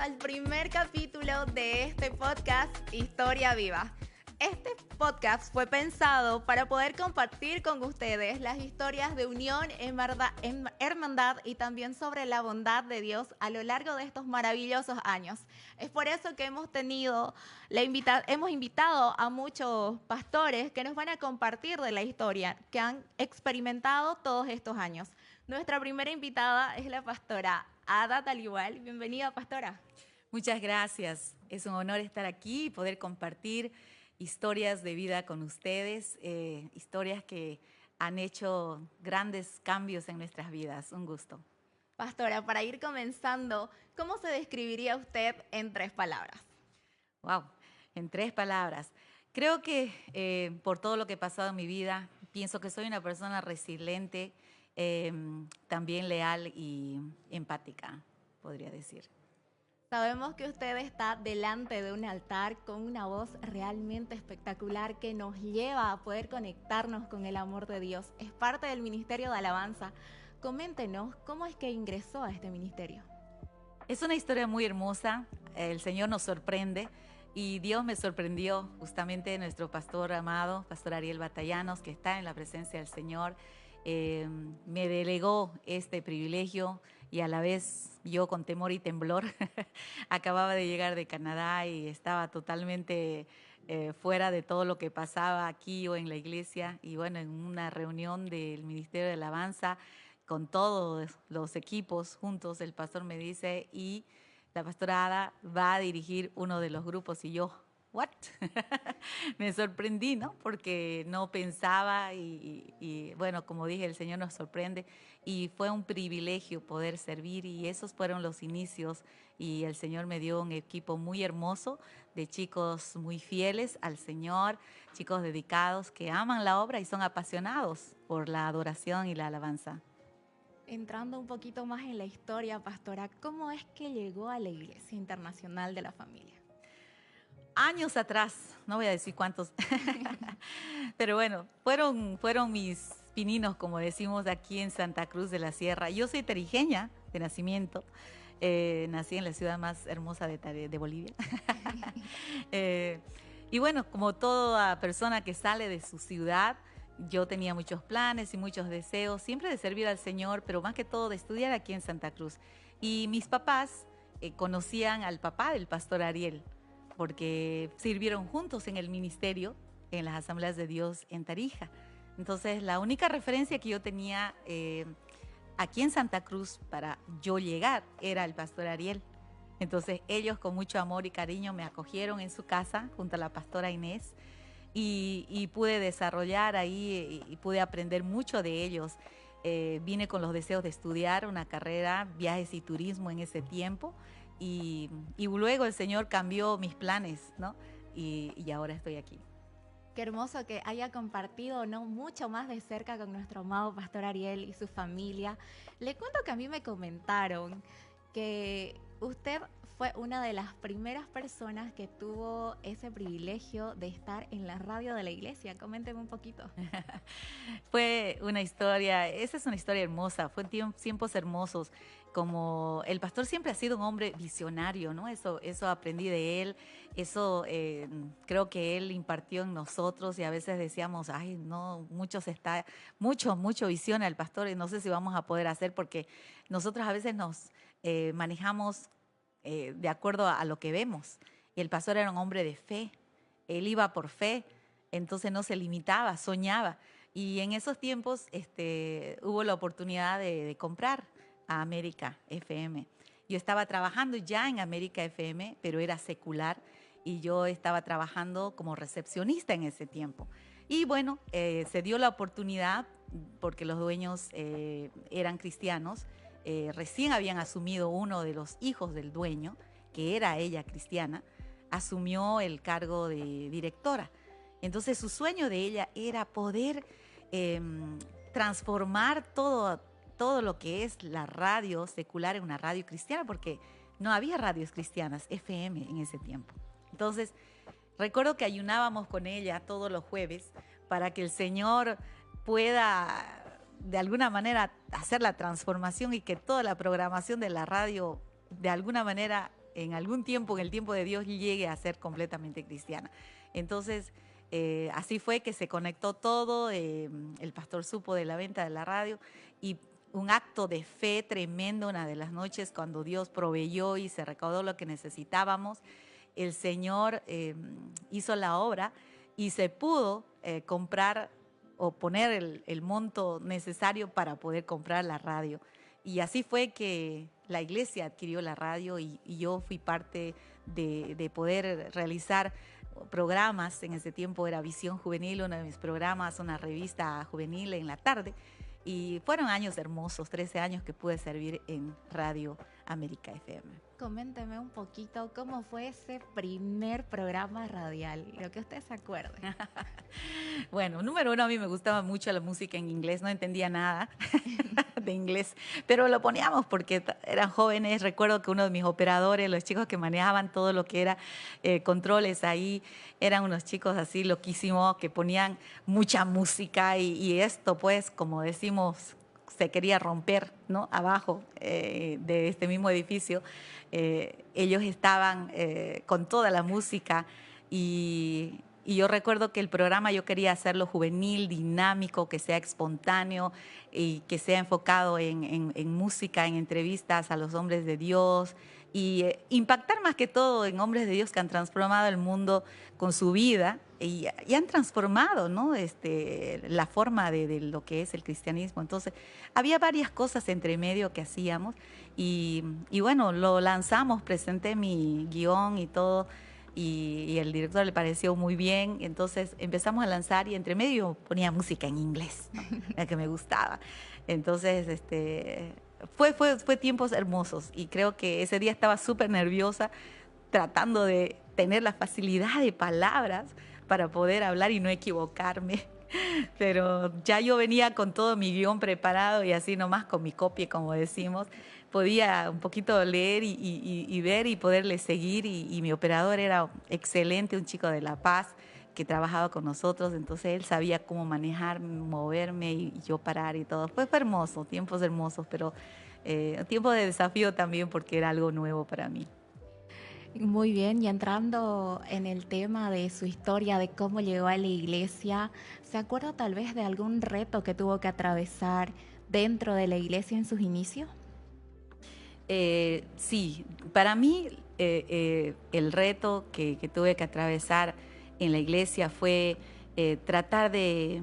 al primer capítulo de este podcast, Historia Viva. Este podcast fue pensado para poder compartir con ustedes las historias de unión, hermandad y también sobre la bondad de Dios a lo largo de estos maravillosos años. Es por eso que hemos invitado a muchos pastores que nos van a compartir de la historia que han experimentado todos estos años. Nuestra primera invitada es la pastora Ada Taligual. Bienvenida, pastora. Muchas gracias. Es un honor estar aquí y poder compartir historias de vida con ustedes, historias que han hecho grandes cambios en nuestras vidas. Un gusto. Pastora, para ir comenzando, ¿cómo se describiría usted en 3 palabras? Wow, en 3 palabras. Creo que por todo lo que he pasado en mi vida, pienso que soy una persona resiliente, también leal y empática, podría decir. Sabemos que usted está delante de un altar con una voz realmente espectacular que nos lleva a poder conectarnos con el amor de Dios. Es parte del Ministerio de Alabanza. Coméntenos, ¿cómo es que ingresó a este ministerio? Es una historia muy hermosa. El Señor nos sorprende y Dios me sorprendió. Justamente nuestro pastor amado, Pastor Ariel Batallanos, que está en la presencia del Señor, me delegó este privilegio y a la vez yo con temor y temblor acababa de llegar de Canadá y estaba totalmente fuera de todo lo que pasaba aquí o en la iglesia, y bueno, en una reunión del Ministerio de Alabanza con todos los equipos juntos, el pastor me dice, y la pastora Ada va a dirigir uno de los grupos, y yo, ¿what? Me sorprendí, ¿no? Porque no pensaba y bueno, como dije, el Señor nos sorprende y fue un privilegio poder servir, y esos fueron los inicios, y el Señor me dio un equipo muy hermoso de chicos muy fieles al Señor, chicos dedicados que aman la obra y son apasionados por la adoración y la alabanza. Entrando un poquito más en la historia, pastora, ¿cómo es que llegó a la Iglesia Internacional de la Familia? Años atrás, no voy a decir cuántos, pero bueno, fueron mis pininos, como decimos aquí en Santa Cruz de la Sierra. Yo soy tarijeña de nacimiento, nací en la ciudad más hermosa de Bolivia. Y bueno, como toda persona que sale de su ciudad, yo tenía muchos planes y muchos deseos, siempre de servir al Señor, pero más que todo de estudiar aquí en Santa Cruz. Y mis papás conocían al papá del pastor Ariel, porque sirvieron juntos en el ministerio, en las Asambleas de Dios en Tarija. Entonces, la única referencia que yo tenía aquí en Santa Cruz para yo llegar era el pastor Ariel. Entonces, ellos con mucho amor y cariño me acogieron en su casa junto a la pastora Inés, y pude desarrollar ahí y pude aprender mucho de ellos. Vine con los deseos de estudiar una carrera, viajes y turismo en ese tiempo, y luego el Señor cambió mis planes, ¿no? Y ahora estoy aquí. Qué hermoso que haya compartido, ¿no?, mucho más de cerca con nuestro amado pastor Ariel y su familia. Le cuento que a mí me comentaron que usted fue una de las primeras personas que tuvo ese privilegio de estar en la radio de la iglesia. Coménteme un poquito. Fue una historia, esa es una historia hermosa, fue tiempos hermosos. Como el pastor siempre ha sido un hombre visionario, ¿no? Eso aprendí de él, eso creo que él impartió en nosotros, y a veces decíamos, ay, no, mucho visiona el pastor y no sé si vamos a poder hacer, porque nosotros a veces nos manejamos de acuerdo a lo que vemos. Y el pastor era un hombre de fe, él iba por fe, entonces no se limitaba, soñaba. Y en esos tiempos hubo la oportunidad de comprar a América FM. Yo estaba trabajando ya en América FM, pero era secular, y yo estaba trabajando como recepcionista en ese tiempo. Y bueno, se dio la oportunidad porque los dueños eran cristianos. Recién habían asumido uno de los hijos del dueño, que era ella cristiana, asumió el cargo de directora. Entonces su sueño de ella era poder transformar todo lo que es la radio secular en una radio cristiana, porque no había radios cristianas, FM, en ese tiempo. Entonces, recuerdo que ayunábamos con ella todos los jueves para que el Señor pueda, de alguna manera, hacer la transformación y que toda la programación de la radio, de alguna manera, en algún tiempo, en el tiempo de Dios, llegue a ser completamente cristiana. Entonces, así fue que se conectó todo, el pastor supo de la venta de la radio y un acto de fe tremendo, una de las noches cuando Dios proveyó y se recaudó lo que necesitábamos, el Señor hizo la obra y se pudo comprar o poner el monto necesario para poder comprar la radio. Y así fue que la iglesia adquirió la radio y yo fui parte de poder realizar programas. En ese tiempo era Visión Juvenil, uno de mis programas, una revista juvenil en la tarde. Y fueron años hermosos, 13 años que pude servir en Radio América FM. Coménteme un poquito cómo fue ese primer programa radial, lo que usted se acuerde. Bueno, número uno, a mí me gustaba mucho la música en inglés, no entendía nada de inglés, pero lo poníamos porque eran jóvenes. Recuerdo que uno de mis operadores, los chicos que manejaban todo lo que era controles ahí, eran unos chicos así loquísimos que ponían mucha música y esto pues, como decimos, se quería romper, ¿no? Abajo de este mismo edificio. Ellos estaban con toda la música y yo recuerdo que el programa yo quería hacerlo juvenil, dinámico, que sea espontáneo y que sea enfocado en música, en entrevistas a los hombres de Dios y impactar más que todo en hombres de Dios que han transformado el mundo con su vida y han transformado, ¿no? La forma de lo que es el cristianismo. Entonces, había varias cosas entre medio que hacíamos y bueno, lo lanzamos, presenté mi guión y todo y el director le pareció muy bien. Entonces, empezamos a lanzar y entre medio ponía música en inglés, ¿no? La que me gustaba. Entonces, fue tiempos hermosos y creo que ese día estaba súper nerviosa tratando de tener la facilidad de palabras para poder hablar y no equivocarme. Pero ya yo venía con todo mi guión preparado y así nomás con mi copia, como decimos, podía un poquito leer y ver y poderle seguir y mi operador era excelente, un chico de La Paz que trabajaba con nosotros, entonces él sabía cómo manejar, moverme y yo parar y todo. Fue hermoso, tiempos hermosos, pero tiempo de desafío también porque era algo nuevo para mí. Muy bien, y entrando en el tema de su historia, de cómo llegó a la iglesia, ¿se acuerda tal vez de algún reto que tuvo que atravesar dentro de la iglesia en sus inicios? Sí, para mí el reto que tuve que atravesar en la iglesia fue tratar de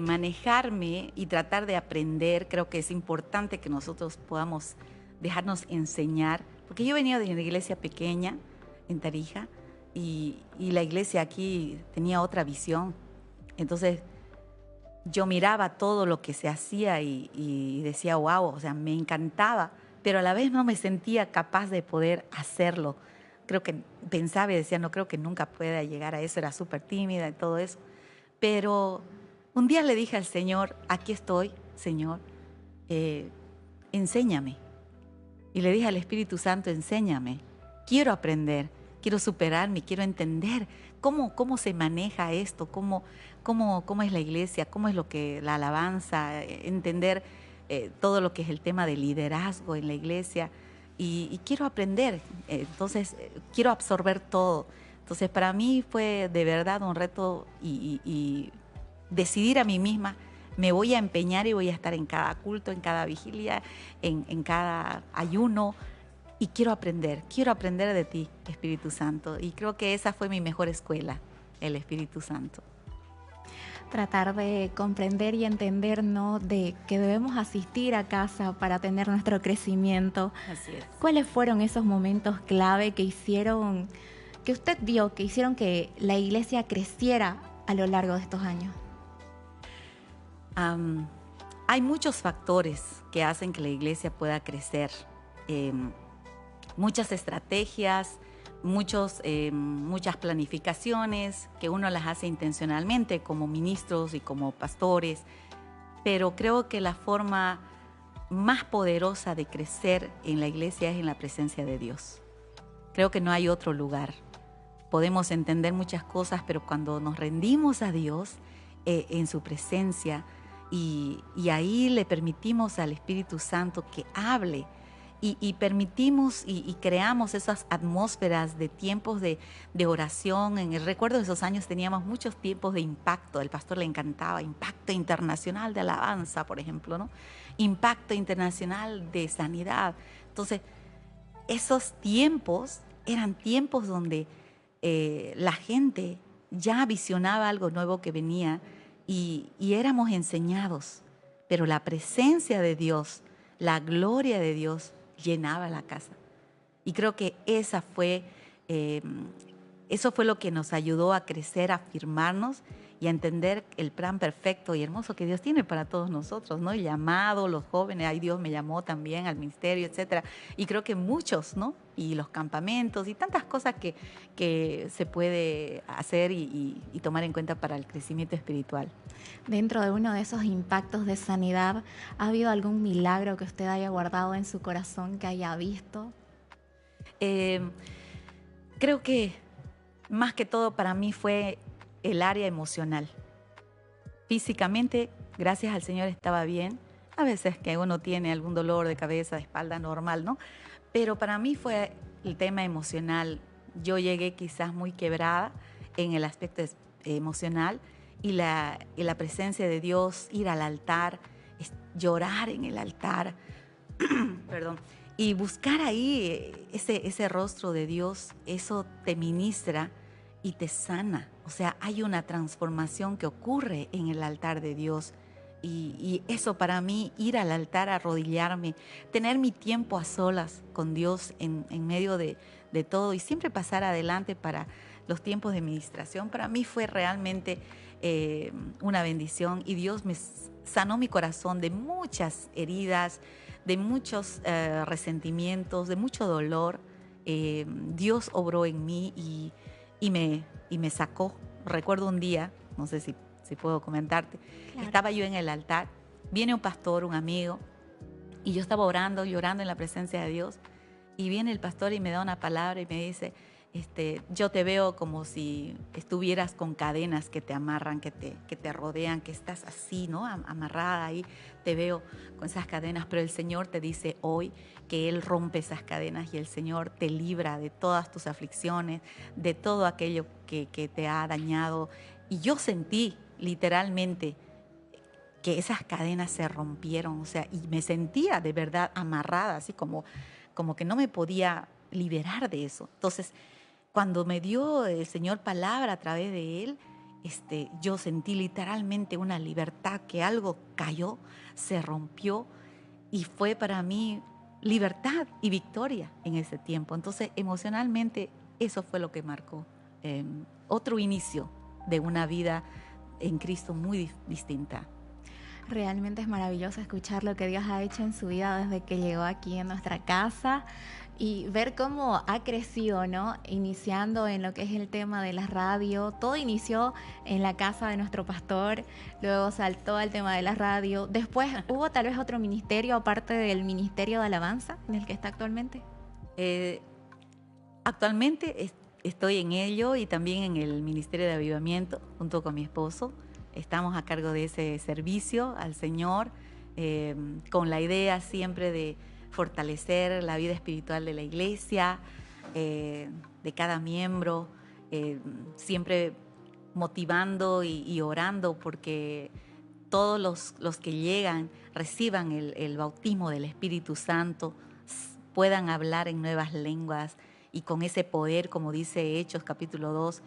manejarme y tratar de aprender. Creo que es importante que nosotros podamos dejarnos enseñar, porque yo venía de una iglesia pequeña en Tarija y la iglesia aquí tenía otra visión. Entonces yo miraba todo lo que se hacía y decía, wow, o sea, me encantaba, pero a la vez no me sentía capaz de poder hacerlo. Creo que pensaba y decía, no creo que nunca pueda llegar a eso, era súper tímida y todo eso. Pero un día le dije al Señor, aquí estoy, Señor, enséñame. Y le dije al Espíritu Santo, enséñame, quiero aprender, quiero superarme, quiero entender cómo se maneja esto, cómo es la iglesia, cómo es lo que la alabanza, entender todo lo que es el tema de liderazgo en la iglesia y quiero aprender, entonces quiero absorber todo. Entonces para mí fue de verdad un reto y decidir a mí misma, me voy a empeñar y voy a estar en cada culto, en cada vigilia, en cada ayuno y quiero aprender de ti, Espíritu Santo. Y creo que esa fue mi mejor escuela, el Espíritu Santo. Tratar de comprender y entender, ¿no?, de que debemos asistir a casa para tener nuestro crecimiento. Así es. ¿Cuáles fueron esos momentos clave que hicieron, que usted vio, que hicieron que la iglesia creciera a lo largo de estos años? Hay muchos factores que hacen que la iglesia pueda crecer. Muchas estrategias, muchas planificaciones que uno las hace intencionalmente como ministros y como pastores, pero creo que la forma más poderosa de crecer en la iglesia es en la presencia de Dios. Creo que no hay otro lugar. Podemos entender muchas cosas, pero cuando nos rendimos a Dios en su presencia y ahí le permitimos al Espíritu Santo que hable y permitimos y creamos esas atmósferas de tiempos de oración. En el recuerdo de esos años teníamos muchos tiempos de impacto. Al pastor le encantaba impacto internacional de alabanza, por ejemplo, ¿no? Impacto internacional de sanidad. Entonces, esos tiempos eran tiempos donde la gente ya visionaba algo nuevo que venía y éramos enseñados, pero la presencia de Dios, la gloria de Dios llenaba la casa. Y creo que eso fue lo que nos ayudó a crecer, a afirmarnos y a entender el plan perfecto y hermoso que Dios tiene para todos nosotros, ¿no? El llamado, los jóvenes, ay, Dios me llamó también al ministerio, etcétera. Y creo que muchos, ¿no? Y los campamentos y tantas cosas que se puede hacer y tomar en cuenta para el crecimiento espiritual. Dentro de uno de esos impactos de sanidad, ¿ha habido algún milagro que usted haya guardado en su corazón, que haya visto? Creo que más que todo para mí fue el área emocional. Físicamente, gracias al Señor, estaba bien. A veces que uno tiene algún dolor de cabeza, de espalda normal, ¿no? Pero para mí fue el tema emocional. Yo llegué quizás muy quebrada en el aspecto emocional y la presencia de Dios, ir al altar, llorar en el altar, perdón, y buscar ahí ese rostro de Dios, eso te ministra y te sana. O sea, hay una transformación que ocurre en el altar de Dios. Y eso para mí, ir al altar, arrodillarme, tener mi tiempo a solas con Dios en medio de todo y siempre pasar adelante para los tiempos de ministración, para mí fue realmente una bendición y Dios me sanó mi corazón de muchas heridas, de muchos resentimientos, de mucho dolor. Dios obró en mí y me sacó. Recuerdo un día, no sé si puedo comentarte, claro. Estaba yo en el altar, viene un pastor, un amigo, y yo estaba orando, llorando en la presencia de Dios, y viene el pastor y me da una palabra y me dice, yo te veo como si estuvieras con cadenas que te amarran, que te rodean, que estás así, ¿no? Amarrada ahí, te veo con esas cadenas, pero el Señor te dice hoy que Él rompe esas cadenas y el Señor te libra de todas tus aflicciones, de todo aquello que te ha dañado. Y yo sentí literalmente que esas cadenas se rompieron, o sea, y me sentía de verdad amarrada, así como que no me podía liberar de eso. Entonces, cuando me dio el Señor palabra a través de Él, yo sentí literalmente una libertad, que algo cayó, se rompió y fue para mí libertad y victoria en ese tiempo. Entonces, emocionalmente, eso fue lo que marcó otro inicio de una vida en Cristo muy distinta. Realmente es maravilloso escuchar lo que Dios ha hecho en su vida desde que llegó aquí en nuestra casa y ver cómo ha crecido, ¿no? Iniciando en lo que es el tema de la radio. Todo inició en la casa de nuestro pastor, luego saltó al tema de la radio. Después, ¿hubo tal vez otro ministerio aparte del ministerio de alabanza en el que está actualmente? Actualmente estoy en ello y también en el Ministerio de Avivamiento junto con mi esposo. Estamos a cargo de ese servicio al Señor con la idea siempre de fortalecer la vida espiritual de la iglesia, de cada miembro, siempre motivando y orando porque todos los que llegan reciban el bautismo del Espíritu Santo, puedan hablar en nuevas lenguas y con ese poder, como dice Hechos capítulo 2,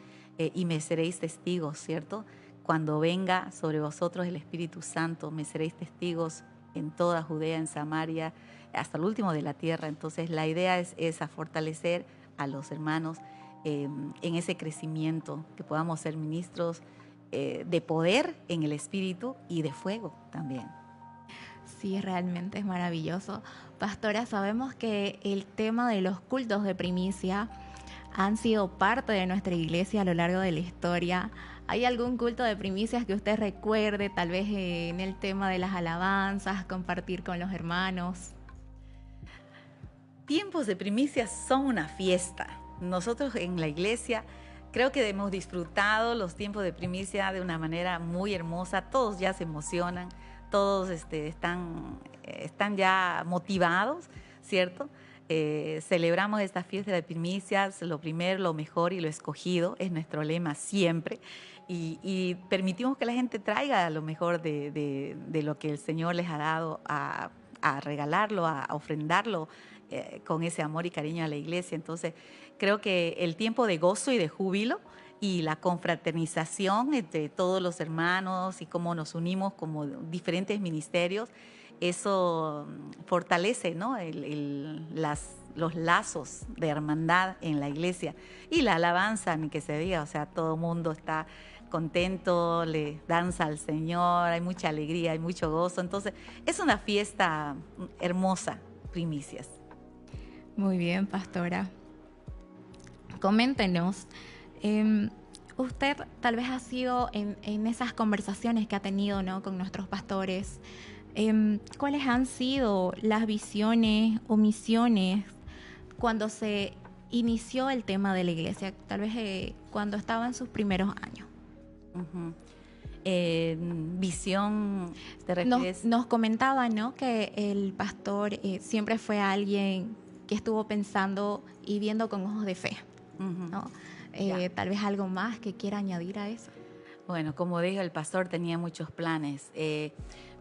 y me seréis testigos, ¿cierto? Cuando venga sobre vosotros el Espíritu Santo, me seréis testigos en toda Judea, en Samaria, hasta el último de la tierra. Entonces la idea es esa, fortalecer a los hermanos en ese crecimiento, que podamos ser ministros de poder en el Espíritu y de fuego también. Sí, realmente es maravilloso. Pastora, sabemos que el tema de los cultos de primicia han sido parte de nuestra iglesia a lo largo de la historia. ¿Hay algún culto de primicias que usted recuerde, tal vez en el tema de las alabanzas, compartir con los hermanos? Tiempos de primicias son una fiesta. Nosotros en la iglesia creo que hemos disfrutado los tiempos de primicia de una manera muy hermosa. Todos ya se emocionan, todos están ya motivados ¿cierto? Celebramos esta fiesta de primicias, lo primero, lo mejor y lo escogido, es nuestro lema siempre. Y permitimos que la gente traiga lo mejor de lo que el Señor les ha dado a regalarlo, a ofrendarlo con ese amor y cariño a la iglesia. Entonces, creo que el tiempo de gozo y de júbilo y la confraternización entre todos los hermanos y cómo nos unimos como diferentes ministerios, eso fortalece, ¿no? Los lazos de hermandad en la iglesia. Y la alabanza, ni que se diga, o sea, todo el mundo está contento, le danza al Señor, hay mucha alegría, hay mucho gozo. Entonces, es una fiesta hermosa, primicias. Muy bien, pastora. Coméntenos, usted tal vez ha sido en esas conversaciones que ha tenido, ¿no?, con nuestros pastores, ¿cuáles han sido las visiones o misiones cuando se inició el tema de la iglesia, tal vez cuando estaba en sus primeros años? Uh-huh. Visión, ¿te refieres? Nos comentaba, ¿no?, que el pastor siempre fue alguien que estuvo pensando y viendo con ojos de fe, ¿no? Tal vez algo más que quiera añadir a eso. Bueno, como dijo, el pastor tenía muchos planes.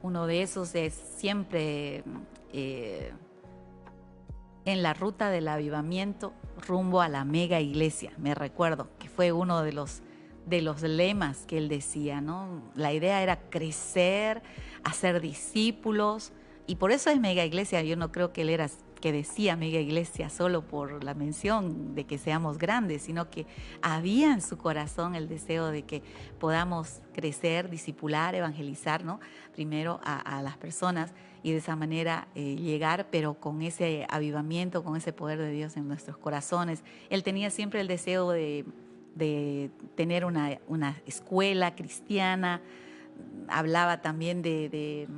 Uno de esos es siempre en la ruta del avivamiento rumbo a la mega iglesia. Me recuerdo que fue uno de los lemas que él decía, ¿no? La idea era crecer, hacer discípulos, y por eso es mega iglesia. Yo no creo que él decía mega iglesia solo por la mención de que seamos grandes, sino que había en su corazón el deseo de que podamos crecer, discipular, evangelizar, ¿no? Primero a las personas, y de esa manera llegar, pero con ese avivamiento, con ese poder de Dios en nuestros corazones. Él tenía siempre el deseo de tener una escuela cristiana. Hablaba también de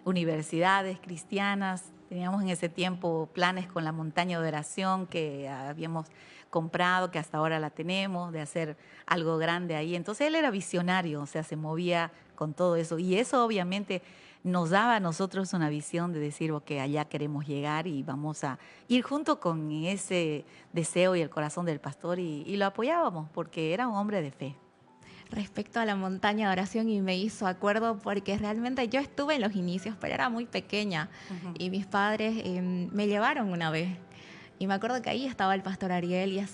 universidades cristianas. Teníamos en ese tiempo planes con la montaña de oración que habíamos comprado, que hasta ahora la tenemos, de hacer algo grande ahí. Entonces él era visionario, o sea, se movía con todo eso. Y eso obviamente nos daba a nosotros una visión de decir, ok, allá queremos llegar y vamos a ir junto con ese deseo y el corazón del pastor, y lo apoyábamos porque era un hombre de fe. Respecto a la montaña de oración, y me hizo acuerdo porque realmente yo estuve en los inicios, pero era muy pequeña, y mis padres me llevaron una vez. Y me acuerdo que ahí estaba el pastor Ariel y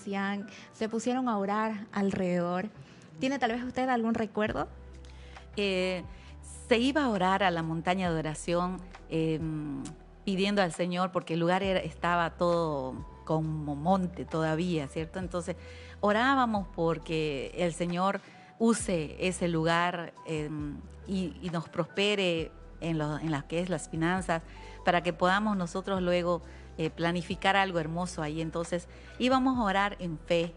se pusieron a orar alrededor. ¿Tiene tal vez usted algún recuerdo? Se iba a orar a la montaña de oración pidiendo al Señor, porque el lugar estaba todo como monte todavía, ¿cierto? Entonces orábamos porque el Señor use ese lugar y nos prospere en las que es las finanzas, para que podamos nosotros luego planificar algo hermoso ahí. Entonces íbamos a orar en fe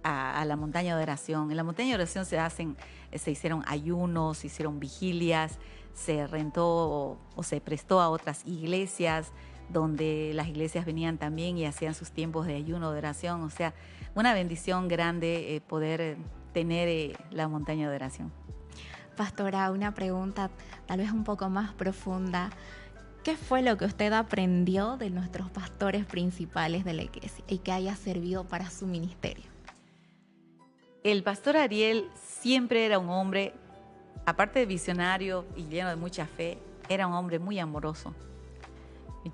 a la montaña de oración. En la montaña de oración se hicieron ayunos, se hicieron vigilias, se rentó o se prestó a otras iglesias, donde las iglesias venían también y hacían sus tiempos de ayuno, de oración. O sea, una bendición grande poder tener la montaña de oración. Pastora, una pregunta tal vez un poco más profunda. ¿Qué fue lo que usted aprendió de nuestros pastores principales de la iglesia y que haya servido para su ministerio? El pastor Ariel siempre era un hombre, aparte de visionario y lleno de mucha fe, era un hombre muy amoroso.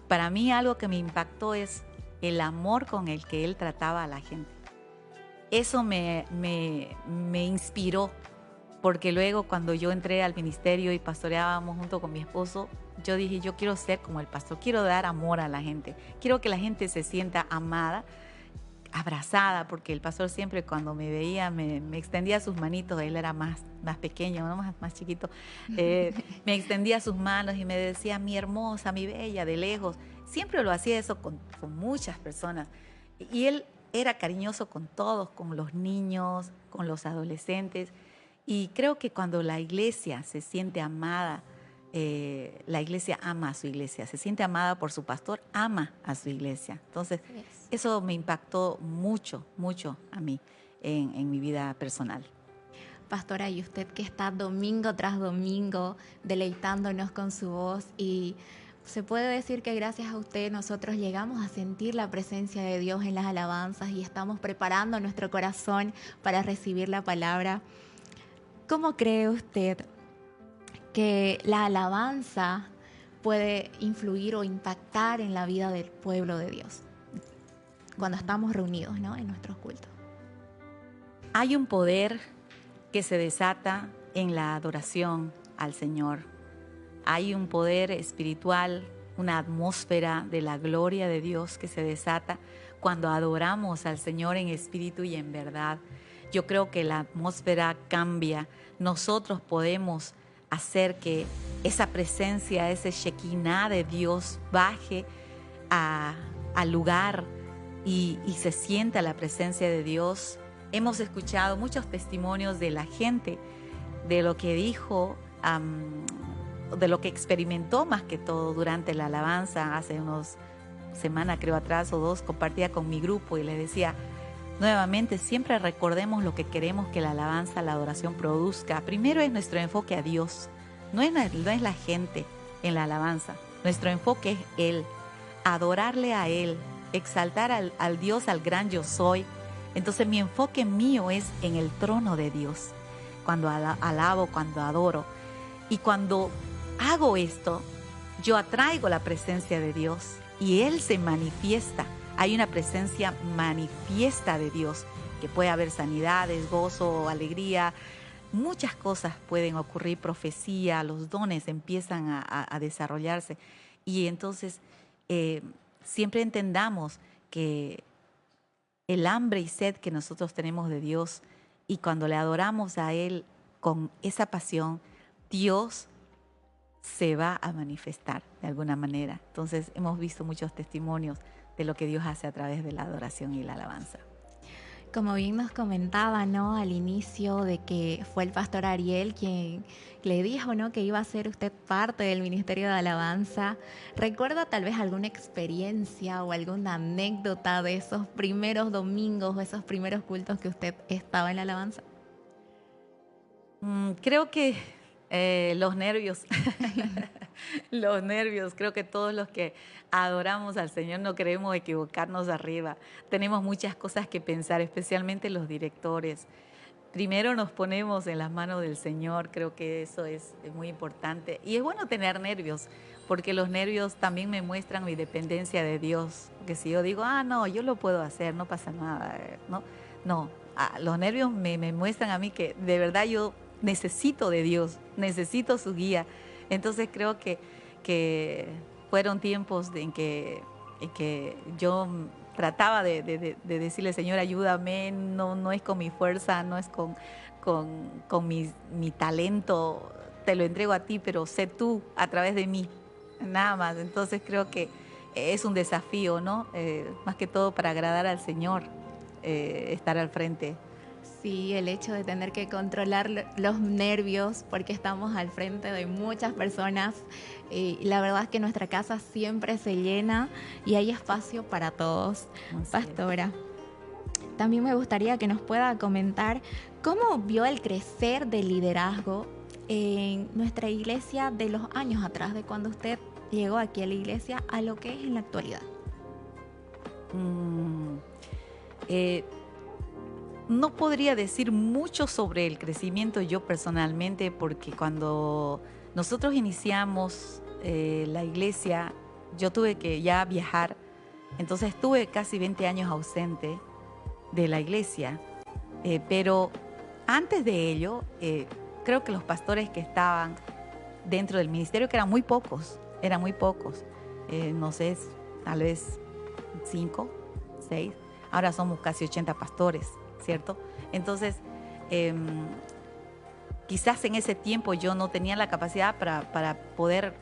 Para mí algo que me impactó es el amor con el que él trataba a la gente. Eso me inspiró, porque luego cuando yo entré al ministerio y pastoreábamos junto con mi esposo, yo dije, yo quiero ser como el pastor, quiero dar amor a la gente, quiero que la gente se sienta amada, abrazada, porque el pastor siempre cuando me veía me extendía sus manitos. Él era más pequeño, ¿no? más chiquito, me extendía sus manos y me decía, mi hermosa, mi bella, de lejos. Siempre lo hacía eso con muchas personas, y él era cariñoso con todos, con los niños, con los adolescentes. Y creo que cuando la iglesia se siente amada, la iglesia ama a su iglesia, se siente amada por su pastor, ama a su iglesia. Entonces, eso me impactó mucho, mucho a mí en mi vida personal. Pastora, y usted que está domingo tras domingo deleitándonos con su voz y Se puede decir que gracias a usted nosotros llegamos a sentir la presencia de Dios en las alabanzas y estamos preparando nuestro corazón para recibir la palabra. ¿Cómo cree usted que la alabanza puede influir o impactar en la vida del pueblo de Dios cuando estamos reunidos, ¿no?, en nuestros cultos? Hay un poder que se desata en la adoración al Señor. Hay un poder espiritual, una atmósfera de la gloria de Dios que se desata cuando adoramos al Señor en espíritu y en verdad. Yo creo que la atmósfera cambia. Nosotros podemos hacer que esa presencia, ese Shekinah de Dios baje al lugar y se sienta la presencia de Dios. Hemos escuchado muchos testimonios de la gente, de lo que dijo, de lo que experimentó más que todo durante la alabanza. Hace unas semanas, creo atrás o 2, compartía con mi grupo y le decía, nuevamente, siempre recordemos lo que queremos que la alabanza, la adoración produzca. Primero es nuestro enfoque a Dios, no es la gente en la alabanza. Nuestro enfoque es Él, adorarle a Él, exaltar al Dios, al gran yo soy. Entonces mi enfoque mío es en el trono de Dios, cuando alabo, cuando adoro. Y cuando hago esto, yo atraigo la presencia de Dios y Él se manifiesta. Hay una presencia manifiesta de Dios, que puede haber sanidades, gozo, alegría. Muchas cosas pueden ocurrir, profecía, los dones empiezan a desarrollarse. Y entonces siempre entendamos que el hambre y sed que nosotros tenemos de Dios, y cuando le adoramos a Él con esa pasión, Dios se va a manifestar de alguna manera. Entonces hemos visto muchos testimonios de lo que Dios hace a través de la adoración y la alabanza. Como bien nos comentaba, ¿no?, al inicio, de que fue el pastor Ariel quien le dijo, ¿no?, que iba a ser usted parte del ministerio de alabanza. ¿Recuerda tal vez alguna experiencia o alguna anécdota de esos primeros domingos o esos primeros cultos que usted estaba en la alabanza? Creo que los nervios. Los nervios. Creo que todos los que adoramos al Señor no queremos equivocarnos arriba. Tenemos muchas cosas que pensar, especialmente los directores. Primero nos ponemos en las manos del Señor. Creo que eso es muy importante. Y es bueno tener nervios, porque los nervios también me muestran mi dependencia de Dios. Porque si yo digo, no, yo lo puedo hacer, no pasa nada, no. Los nervios me muestran a mí que de verdad yo necesito de Dios, necesito su guía. Entonces creo que fueron tiempos en que yo trataba de decirle, Señor, ayúdame, no es con mi fuerza, no es con mi talento, te lo entrego a ti, pero sé tú a través de mí, nada más. Entonces creo que es un desafío, ¿no? Más que todo para agradar al Señor, estar al frente. Sí, el hecho de tener que controlar los nervios porque estamos al frente de muchas personas. La verdad es que nuestra casa siempre se llena y hay espacio para todos. Así Pastora, también me gustaría que nos pueda comentar cómo vio el crecer del liderazgo en nuestra iglesia de los años atrás, de cuando usted llegó aquí a la iglesia, a lo que es en la actualidad. No podría decir mucho sobre el crecimiento yo personalmente, porque cuando nosotros iniciamos la iglesia, yo tuve que ya viajar, entonces estuve casi 20 años ausente de la iglesia, pero antes de ello, creo que los pastores que estaban dentro del ministerio, que eran muy pocos, no sé, tal vez 5, 6, ahora somos casi 80 pastores, ¿cierto? Entonces, quizás en ese tiempo yo no tenía la capacidad para poder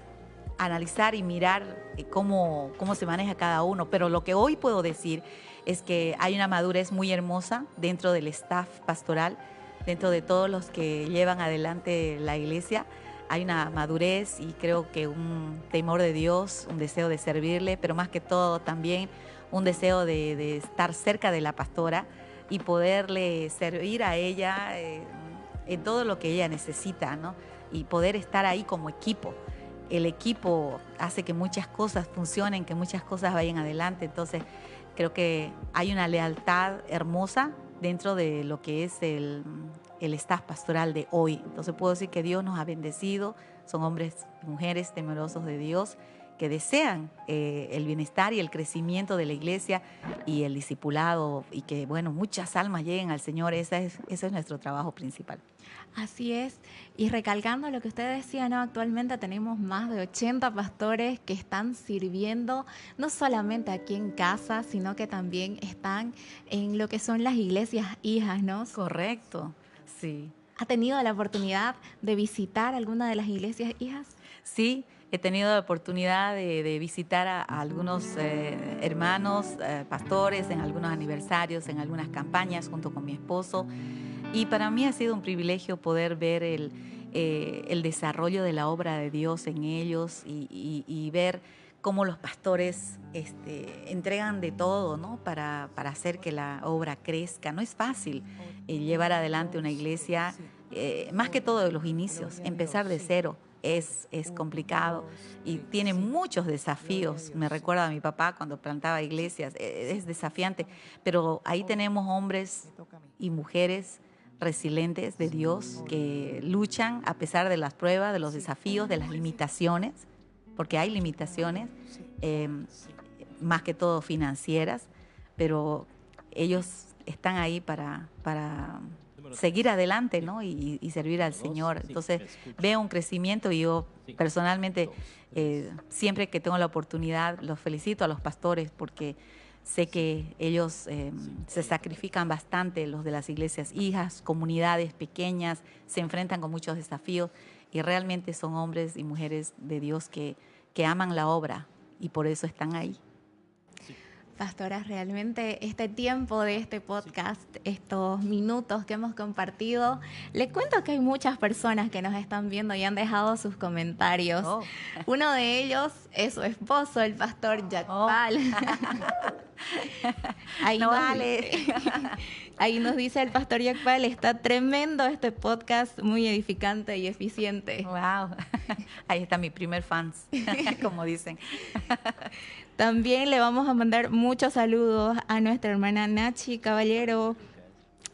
analizar y mirar cómo se maneja cada uno, pero lo que hoy puedo decir es que hay una madurez muy hermosa dentro del staff pastoral, dentro de todos los que llevan adelante la iglesia. Hay una madurez y creo que un temor de Dios, un deseo de servirle, pero más que todo también un deseo de estar cerca de la pastora y poderle servir a ella en todo lo que ella necesita, ¿no? Y poder estar ahí como equipo. el equipo hace que muchas cosas funcionen, que muchas cosas vayan adelante. Entonces, creo que hay una lealtad hermosa dentro de lo que es el staff pastoral de hoy. Entonces, puedo decir que Dios nos ha bendecido. Son hombres y mujeres temerosos de Dios que desean el bienestar y el crecimiento de la iglesia y el discipulado, y que, bueno, muchas almas lleguen al Señor. Ese es nuestro trabajo principal. Así es, y recalcando lo que usted decía, ¿no? Actualmente tenemos más de 80 pastores que están sirviendo, no solamente aquí en casa, sino que también están en lo que son las iglesias hijas, ¿no? Correcto, sí. ¿Ha tenido la oportunidad de visitar alguna de las iglesias hijas? Sí, he tenido la oportunidad de visitar a algunos hermanos, pastores, en algunos aniversarios, en algunas campañas junto con mi esposo. Y para mí ha sido un privilegio poder ver el desarrollo de la obra de Dios en ellos y ver cómo los pastores entregan de todo, ¿no? para hacer que la obra crezca. No es fácil llevar adelante una iglesia, más que todo de los inicios, empezar de cero. Es complicado y tiene muchos desafíos. Me recuerda a mi papá cuando plantaba iglesias, es desafiante, pero ahí tenemos hombres y mujeres resilientes de Dios que luchan a pesar de las pruebas, de los desafíos, de las limitaciones, porque hay limitaciones, más que todo financieras, pero ellos están ahí para seguir adelante, ¿no? y servir al Señor. Entonces veo un crecimiento y yo personalmente siempre que tengo la oportunidad los felicito a los pastores porque sé que ellos se sacrifican bastante, los de las iglesias hijas, comunidades pequeñas, se enfrentan con muchos desafíos y realmente son hombres y mujeres de Dios que aman la obra y por eso están ahí. Pastora, realmente este tiempo de este podcast, estos minutos que hemos compartido, le cuento que hay muchas personas que nos están viendo y han dejado sus comentarios. Oh. Uno de ellos es su esposo, el pastor Jack Pal. Ahí nos dice el pastor Jack Pal, está tremendo este podcast, muy edificante y eficiente. Wow, ahí está mi primer fans, como dicen. También le vamos a mandar muchos saludos a nuestra hermana Nachi Caballero,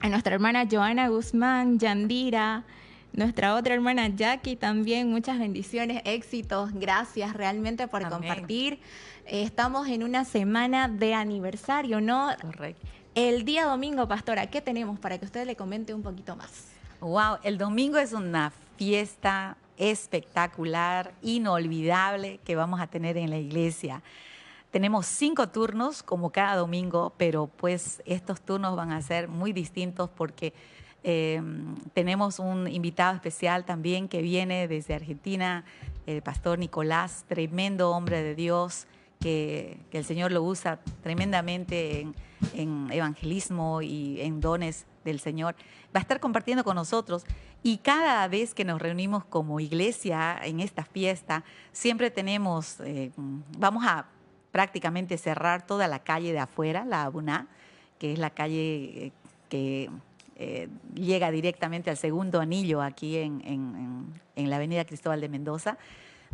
a nuestra hermana Joana Guzmán, Yandira, nuestra otra hermana Jackie también. Muchas bendiciones, éxitos, gracias realmente por compartir. Estamos en una semana de aniversario, ¿no? Correcto. El día domingo, pastora, ¿qué tenemos para que usted le comente un poquito más? Wow, el domingo es una fiesta espectacular, inolvidable que vamos a tener en la iglesia. Tenemos 5 turnos como cada domingo, pero pues estos turnos van a ser muy distintos porque tenemos un invitado especial también que viene desde Argentina, el pastor Nicolás, tremendo hombre de Dios, que el Señor lo usa tremendamente en evangelismo y en dones del Señor. Va a estar compartiendo con nosotros y cada vez que nos reunimos como iglesia en esta fiesta, siempre tenemos, vamos a prácticamente cerrar toda la calle de afuera, la Abuná, que es la calle que llega directamente al segundo anillo aquí en la avenida Cristóbal de Mendoza,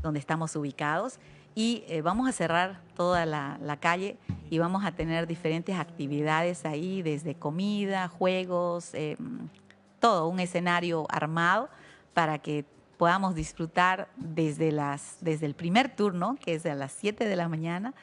donde estamos ubicados. Y vamos a cerrar toda la calle y vamos a tener diferentes actividades ahí, desde comida, juegos, todo, un escenario armado para que podamos disfrutar desde el primer turno, que es a las 7 de la mañana,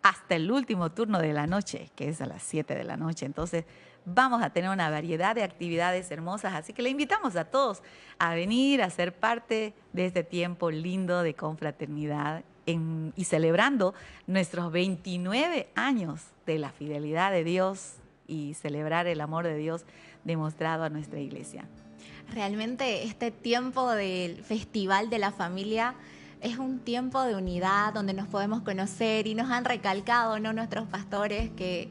hasta el último turno de la noche, que es a las 7 de la noche. Entonces, vamos a tener una variedad de actividades hermosas, así que le invitamos a todos a venir a ser parte de este tiempo lindo de confraternidad y celebrando nuestros 29 años de la fidelidad de Dios y celebrar el amor de Dios demostrado a nuestra iglesia. Realmente este tiempo del Festival de la Familia es un tiempo de unidad donde nos podemos conocer y nos han recalcado, ¿no?, nuestros pastores que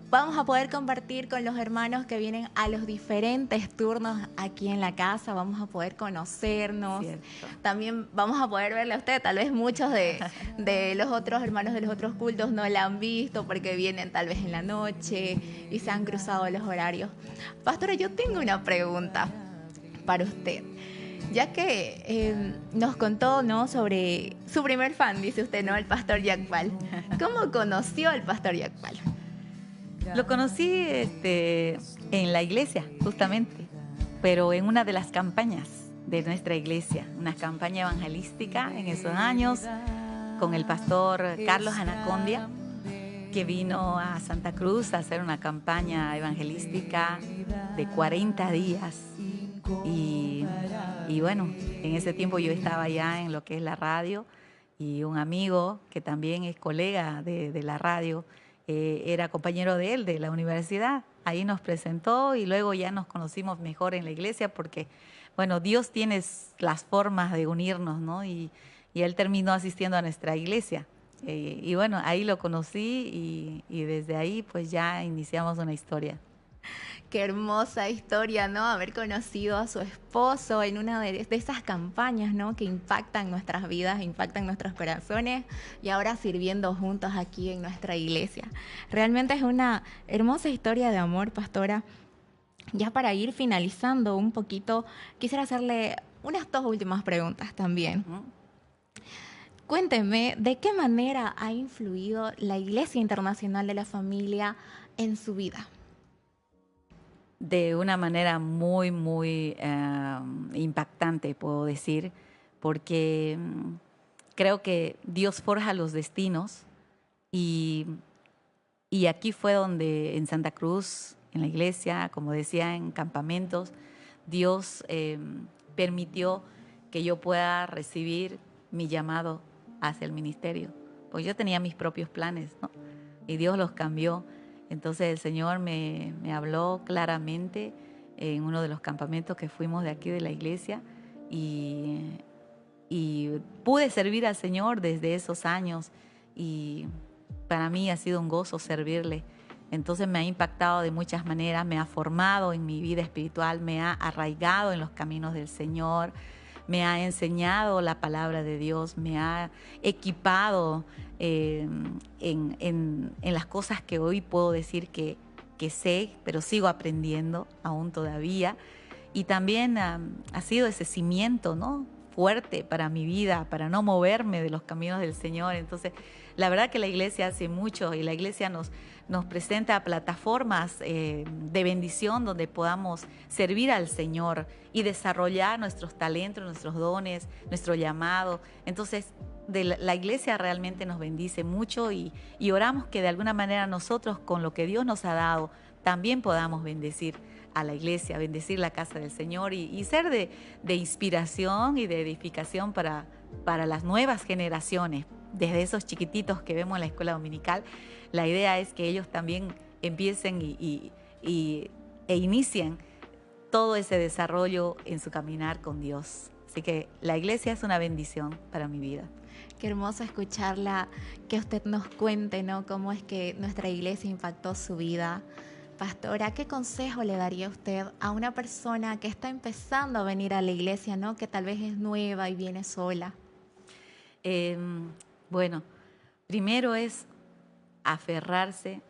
vamos a poder compartir con los hermanos que vienen a los diferentes turnos aquí en la casa, vamos a poder conocernos. Cierto. También vamos a poder verle a usted, tal vez muchos de los otros hermanos de los otros cultos no la han visto porque vienen tal vez en la noche y se han cruzado los horarios. Pastora, yo tengo una pregunta para usted. Ya que nos contó, ¿no?, sobre su primer fan, dice usted, ¿no?, el pastor Jack Pal. ¿Cómo conoció al pastor Jack Pal? Lo conocí en la iglesia, justamente, pero en una de las campañas de nuestra iglesia, una campaña evangelística en esos años, con el pastor Carlos Anacondia, que vino a Santa Cruz a hacer una campaña evangelística de 40 días. Y bueno, en ese tiempo yo estaba ya en lo que es la radio, y un amigo que también es colega de la radio, era compañero de él de la universidad. Ahí nos presentó y luego ya nos conocimos mejor en la iglesia porque, bueno, Dios tiene las formas de unirnos, ¿no? Y él terminó asistiendo a nuestra iglesia. Y bueno, ahí lo conocí y desde ahí pues ya iniciamos una historia. Qué hermosa historia, ¿no? Haber conocido a su esposo en una de esas campañas, ¿no?, que impactan nuestras vidas, impactan nuestros corazones, y ahora sirviendo juntos aquí en nuestra iglesia. Realmente es una hermosa historia de amor, pastora. Ya para ir finalizando un poquito, quisiera hacerle unas 2 últimas preguntas también. Cuénteme, ¿de qué manera ha influido la Iglesia Internacional de la Familia en su vida? De una manera muy, muy impactante, puedo decir, porque creo que Dios forja los destinos y aquí fue donde en Santa Cruz, en la iglesia, como decía, en campamentos, Dios permitió que yo pueda recibir mi llamado hacia el ministerio. Pues yo tenía mis propios planes, ¿no? Y Dios los cambió. Entonces el Señor me habló claramente en uno de los campamentos que fuimos de aquí de la iglesia y pude servir al Señor desde esos años y para mí ha sido un gozo servirle. Entonces me ha impactado de muchas maneras, me ha formado en mi vida espiritual, me ha arraigado en los caminos del Señor, me ha enseñado la palabra de Dios, me ha equipado en las cosas que hoy puedo decir que sé, pero sigo aprendiendo aún todavía. Y también ha sido ese cimiento, ¿no?, fuerte para mi vida, para no moverme de los caminos del Señor. Entonces, la verdad que la iglesia hace mucho y la iglesia nos presenta plataformas de bendición donde podamos servir al Señor y desarrollar nuestros talentos, nuestros dones, nuestro llamado. Entonces, la iglesia realmente nos bendice mucho y oramos que de alguna manera nosotros, con lo que Dios nos ha dado, también podamos bendecir a la iglesia, bendecir la casa del Señor y ser de inspiración y de edificación para las nuevas generaciones. Desde esos chiquititos que vemos en la escuela dominical, la idea es que ellos también empiecen e inicien todo ese desarrollo en su caminar con Dios. Así que la iglesia es una bendición para mi vida. Qué hermoso escucharla, que usted nos cuente, ¿no?, cómo es que nuestra iglesia impactó su vida. Pastora, ¿qué consejo le daría usted a una persona que está empezando a venir a la iglesia, ¿no?, que tal vez es nueva y viene sola? Bueno, primero es aferrarse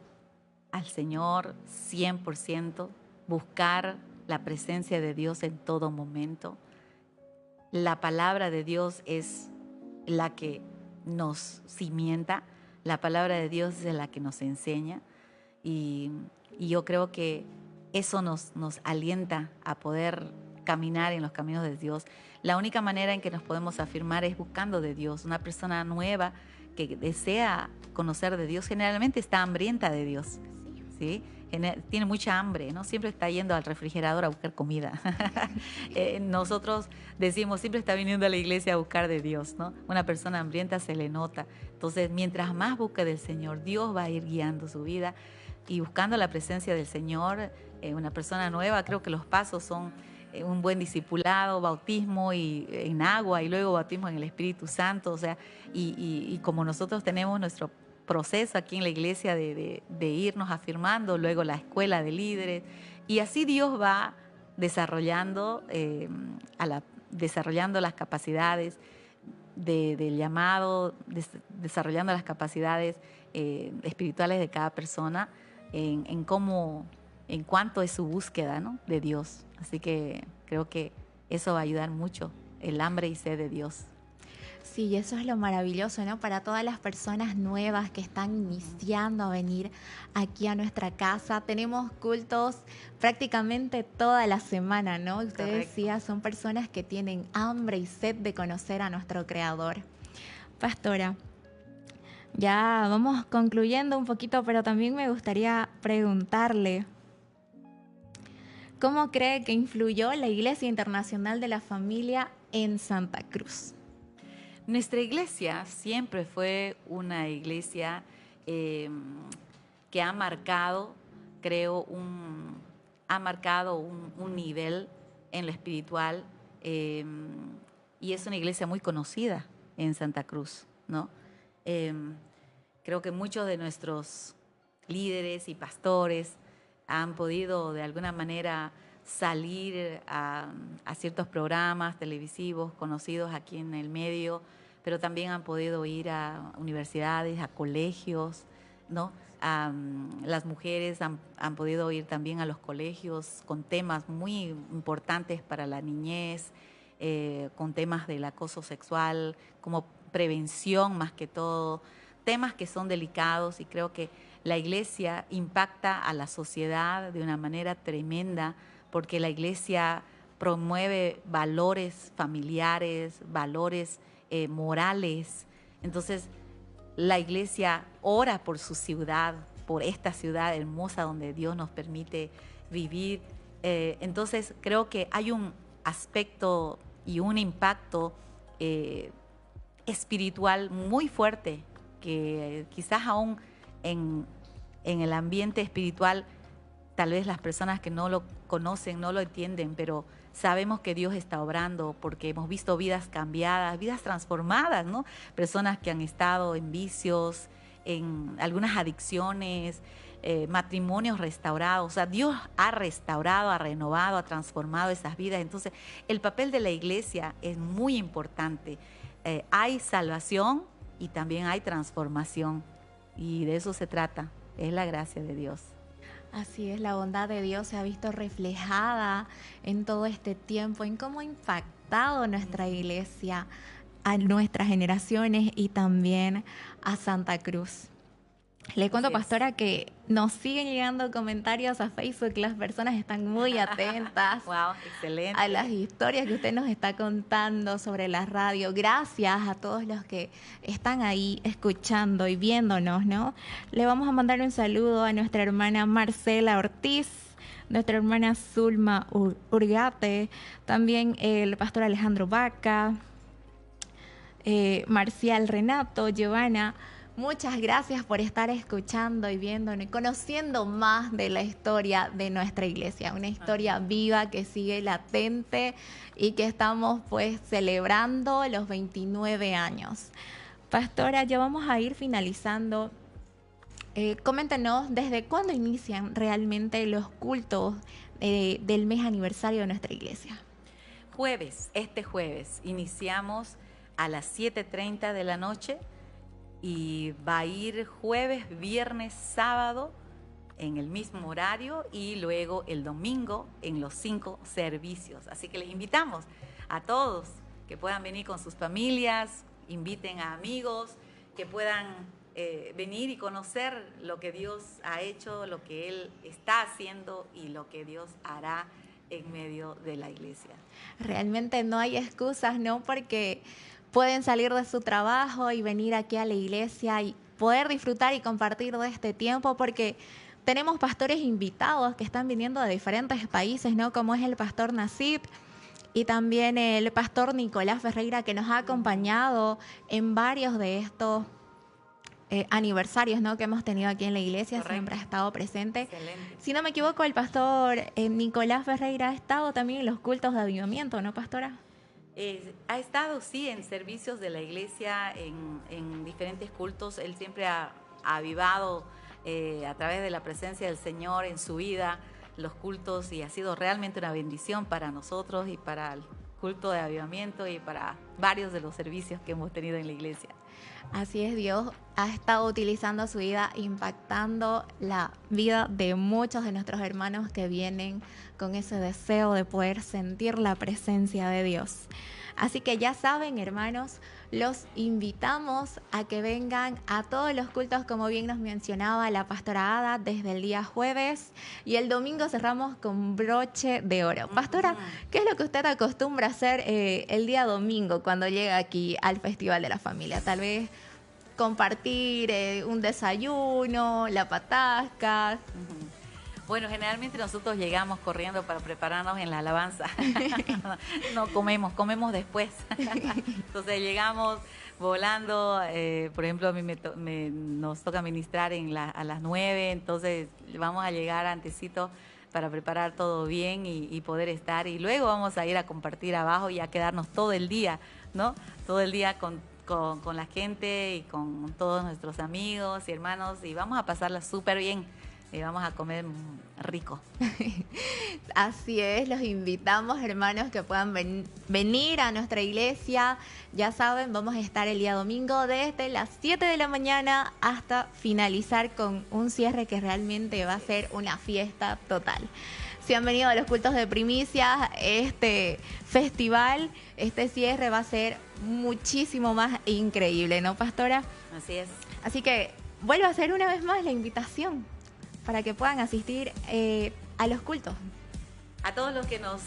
al Señor 100%, buscar la presencia de Dios en todo momento. La palabra de Dios es la que nos cimienta, la palabra de Dios es la que nos enseña y yo creo que eso nos alienta a poder caminar en los caminos de Dios. La única manera en que nos podemos afirmar es buscando de Dios. Una persona nueva que desea conocer de Dios generalmente está hambrienta de Dios, ¿sí? Tiene mucha hambre, ¿no? Siempre está yendo al refrigerador a buscar comida. Nosotros decimos, siempre está viniendo a la iglesia a buscar de Dios, ¿no? Una persona hambrienta se le nota. Entonces, mientras más busque del Señor, Dios va a ir guiando su vida y buscando la presencia del Señor. Una persona nueva, creo que los pasos son un buen discipulado, bautismo y en agua y luego bautismo en el Espíritu Santo. O sea, y como nosotros tenemos nuestro proceso aquí en la iglesia de irnos afirmando, luego la escuela de líderes, y así Dios va desarrollando, desarrollando las capacidades del llamado, desarrollando las capacidades espirituales de cada persona en cuanto es su búsqueda, ¿no?, de Dios. Así que creo que eso va a ayudar mucho, el hambre y sed de Dios. Sí, eso es lo maravilloso, ¿no? Para todas las personas nuevas que están iniciando a venir aquí a nuestra casa. Tenemos cultos prácticamente toda la semana, ¿no? Usted Correcto. decía, son personas que tienen hambre y sed de conocer a nuestro Creador. Pastora, ya vamos concluyendo un poquito, pero también me gustaría preguntarle, ¿cómo cree que influyó la Iglesia Internacional de la Familia en Santa Cruz? Nuestra iglesia siempre fue una iglesia que ha marcado, creo, un nivel en lo espiritual, y es una iglesia muy conocida en Santa Cruz, ¿no? Creo que muchos de nuestros líderes y pastores han podido de alguna manera salir a ciertos programas televisivos conocidos aquí en el medio, pero también han podido ir a universidades, a colegios, ¿no? Las mujeres han podido ir también a los colegios con temas muy importantes para la niñez, con temas del acoso sexual, como prevención más que todo, temas que son delicados, y creo que la iglesia impacta a la sociedad de una manera tremenda, porque la iglesia promueve valores familiares, valores morales. Entonces, la iglesia ora por su ciudad, por esta ciudad hermosa donde Dios nos permite vivir. Entonces, creo que hay un aspecto y un impacto espiritual muy fuerte, que quizás aún en el ambiente espiritual, tal vez las personas que no lo conocen no lo entienden, pero sabemos que Dios está obrando, porque hemos visto vidas cambiadas, vidas transformadas, ¿no? Personas que han estado en vicios, en algunas adicciones, matrimonios restaurados. O sea, Dios ha restaurado, ha renovado, ha transformado esas vidas. Entonces, el papel de la iglesia es muy importante. Hay salvación y también hay transformación, y de eso se trata, es la gracia de Dios. Así es, la bondad de Dios se ha visto reflejada en todo este tiempo, en cómo ha impactado nuestra iglesia a nuestras generaciones y también a Santa Cruz. Le cuento, pastora, que nos siguen llegando comentarios a Facebook. Las personas están muy atentas. Wow, excelente. A las historias que usted nos está contando sobre la radio. Gracias a todos los que están ahí escuchando y viéndonos, ¿no? Le vamos a mandar un saludo a nuestra hermana Marcela Ortiz, nuestra hermana Zulma Urgate, también el pastor Alejandro Vaca, Marcial Renato, Giovanna. Muchas gracias por estar escuchando y viéndonos y conociendo más de la historia de nuestra iglesia, una historia viva que sigue latente y que estamos pues celebrando los 29 años. Pastora, ya vamos a ir finalizando. Coméntanos, ¿desde cuándo inician realmente los cultos del mes aniversario de nuestra iglesia? Este jueves iniciamos a las 7:30 de la noche. Y va a ir jueves, viernes, sábado en el mismo horario, y luego el domingo en los 5 servicios. Así que les invitamos a todos que puedan venir con sus familias, inviten a amigos, que puedan venir y conocer lo que Dios ha hecho, lo que Él está haciendo y lo que Dios hará en medio de la iglesia. Realmente no hay excusas, ¿no? Porque pueden salir de su trabajo y venir aquí a la iglesia y poder disfrutar y compartir de este tiempo, porque tenemos pastores invitados que están viniendo de diferentes países, ¿no? Como es el pastor Nasib y también el pastor Nicolás Ferreira, que nos ha acompañado en varios de estos aniversarios, ¿no?, que hemos tenido aquí en la iglesia. Correcto. Siempre ha estado presente. Excelente. Si no me equivoco, el pastor Nicolás Ferreira ha estado también en los cultos de avivamiento, ¿no, pastora? Ha estado, sí, en servicios de la iglesia, en diferentes cultos. Él siempre ha avivado a través de la presencia del Señor en su vida los cultos, y ha sido realmente una bendición para nosotros y para el culto de avivamiento y para varios de los servicios que hemos tenido en la iglesia. Así es, Dios ha estado utilizando su vida, impactando la vida de muchos de nuestros hermanos que vienen con ese deseo de poder sentir la presencia de Dios. Así que ya saben, hermanos, los invitamos a que vengan a todos los cultos, como bien nos mencionaba la pastora Ada, desde el día jueves, y el domingo cerramos con broche de oro. Pastora, ¿qué es lo que usted acostumbra a hacer el día domingo cuando llega aquí al Festival de la Familia? Tal vez compartir un desayuno, la patasca. Bueno, generalmente nosotros llegamos corriendo para prepararnos en la alabanza. No comemos después. Entonces llegamos volando. Por ejemplo, a mí nos toca ministrar a las 9, entonces vamos a llegar antesito para preparar todo bien y poder estar. Y luego vamos a ir a compartir abajo y a quedarnos todo el día, ¿no? Todo el día con la gente y con todos nuestros amigos y hermanos, y vamos a pasarla súper bien. Y vamos a comer rico. Así es, los invitamos, hermanos, que puedan venir a nuestra iglesia. Ya saben, vamos a estar el día domingo desde las 7 de la mañana hasta finalizar con un cierre que realmente va a ser una fiesta total. Si han venido a los cultos de primicias, este festival, este cierre va a ser muchísimo más increíble, ¿no, pastora? Así es. Así que vuelvo a hacer una vez más la invitación para que puedan asistir a los cultos. A todos los que nos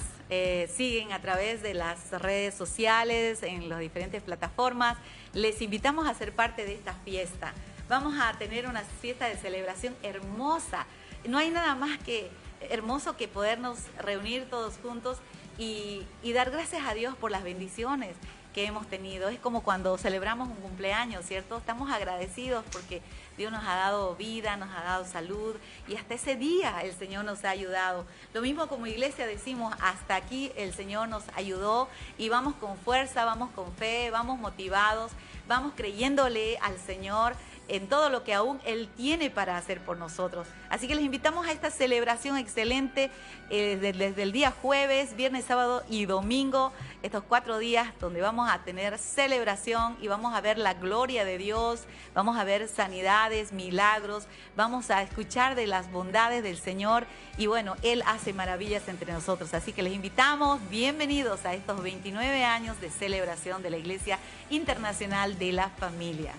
siguen a través de las redes sociales, en las diferentes plataformas, les invitamos a ser parte de esta fiesta. Vamos a tener una fiesta de celebración hermosa. No hay nada más que hermoso que podernos reunir todos juntos y dar gracias a Dios por las bendiciones que hemos tenido. Es como cuando celebramos un cumpleaños, ¿cierto? Estamos agradecidos porque Dios nos ha dado vida, nos ha dado salud y hasta ese día el Señor nos ha ayudado. Lo mismo como iglesia decimos, hasta aquí el Señor nos ayudó y vamos con fuerza, vamos con fe, vamos motivados, vamos creyéndole al Señor en todo lo que aún Él tiene para hacer por nosotros. Así que les invitamos a esta celebración excelente desde el día jueves, viernes, sábado y domingo, estos 4 días donde vamos a tener celebración y vamos a ver la gloria de Dios, vamos a ver sanidades, milagros, vamos a escuchar de las bondades del Señor y bueno, Él hace maravillas entre nosotros. Así que les invitamos, bienvenidos a estos 29 años de celebración de la Iglesia Internacional de la Familia.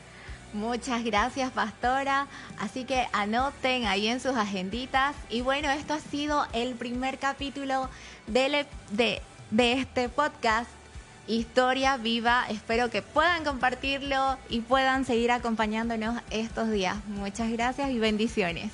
Muchas gracias, pastora. Así que anoten ahí en sus agenditas. Y bueno, esto ha sido el primer capítulo de este podcast, Historia Viva. Espero que puedan compartirlo y puedan seguir acompañándonos estos días. Muchas gracias y bendiciones.